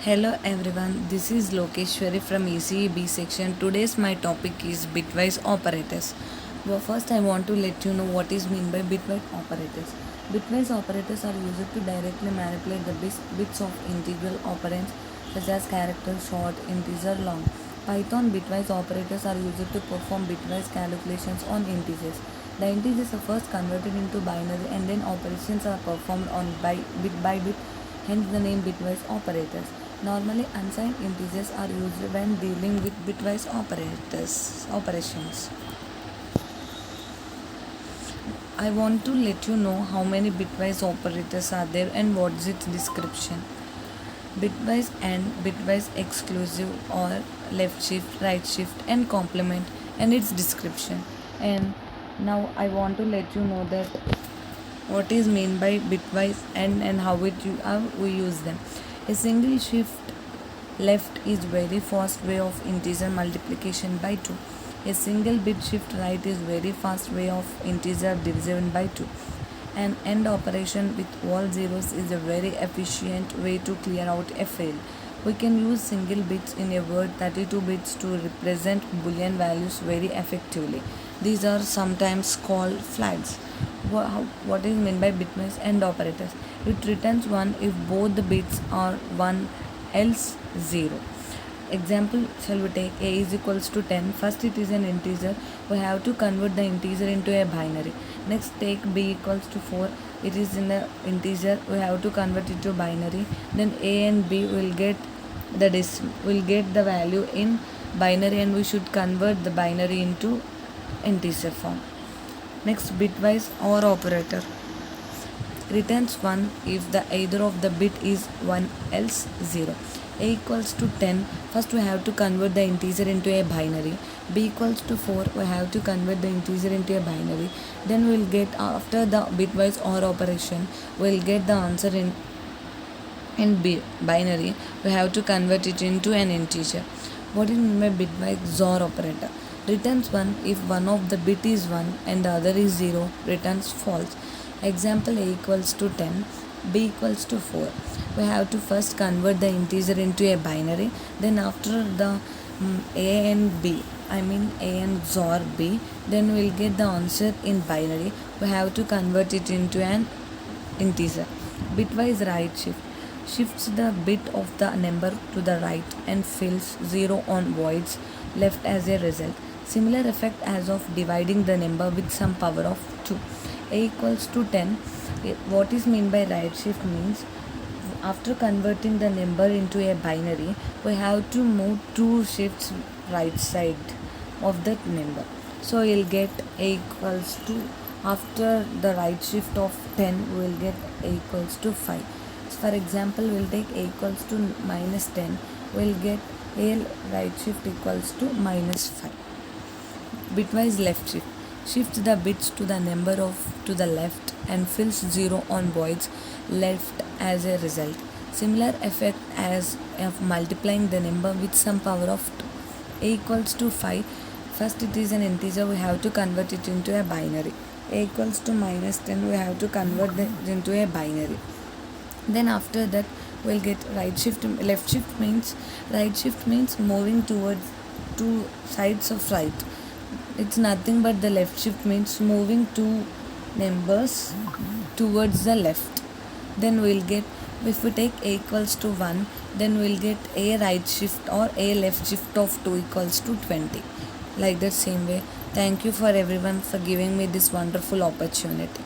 Hello everyone, this is Lokeshwari from ECEB section. Today's my topic is bitwise operators. Well, first I want to let you know what is mean by bitwise operators. Bitwise operators are used to directly manipulate the bits of integral operands such as character, short, integer, long. Python bitwise operators are used to perform bitwise calculations on integers. The integers are first converted into binary and then operations are performed on bit by bit, hence the name bitwise operators. Normally, unsigned integers are used when dealing with bitwise operations. I want to let you know how many bitwise operators are there and what is its description. Bitwise and bitwise exclusive or left shift, right shift and complement and its description. And now I want to let you know that what is mean by bitwise and how we use them. A single shift left is very fast way of integer multiplication by 2. A single bit shift right is very fast way of integer division by 2. An AND operation with all zeros is a very efficient way to clear out a fail. We can use single bits in a word 32 bits to represent boolean values very effectively. These are sometimes called flags. What is meant by bitwise AND operators? It returns 1 if both the bits are 1 else 0. Example, shall we take a is equals to 10. First it is an integer. We have to convert the integer into a binary. Next take b equals to 4. It is in the integer. We have to convert it to binary. Then a and b will get the value in binary and we should convert the binary into integer form. Next, bitwise OR operator returns 1 if the either of the bit is 1 else 0. A equals to 10. First we have to convert the integer into a binary. B equals to 4. We have to convert the integer into a binary. Then we'll get, after the bitwise OR operation, we'll get the answer in binary. We have to convert it into an integer. What is meant by bitwise XOR operator? Returns 1 if one of the bit is 1 and the other is 0. Returns false. Example, a equals to 10, b equals to 4. We have to first convert the integer into a binary. Then after the a and b, a and XOR b, then we'll get the answer in binary. We have to convert it into an integer. Bitwise right shift shifts the bit of the number to the right and fills 0 on voids left as a result. Similar effect as of dividing the number with some power of 2. A equals to 10. What is meant by right shift means after converting the number into a binary, we have to move 2 shifts right side of that number. So you'll get a equals to, after the right shift of 10, we'll get a equals to 5. So for example, we'll take a equals to minus 10. We'll get a right shift equals to minus 5. Bitwise left shift shifts the bits to the number to the left and fills 0 on voids left as a result. Similar effect as of multiplying the number with some power of 2. A equals to 5. First it is an integer, we have to convert it into a binary. A equals to minus 10, we have to convert it into a binary. Then after that we'll get right shift. Left shift means moving towards 2 sides of right. It's nothing but the left shift means moving 2 numbers towards the left. Then we'll get, if we take a equals to 1, then we'll get a right shift or a left shift of 2 equals to 20. Like that same way. Thank you for everyone for giving me this wonderful opportunity.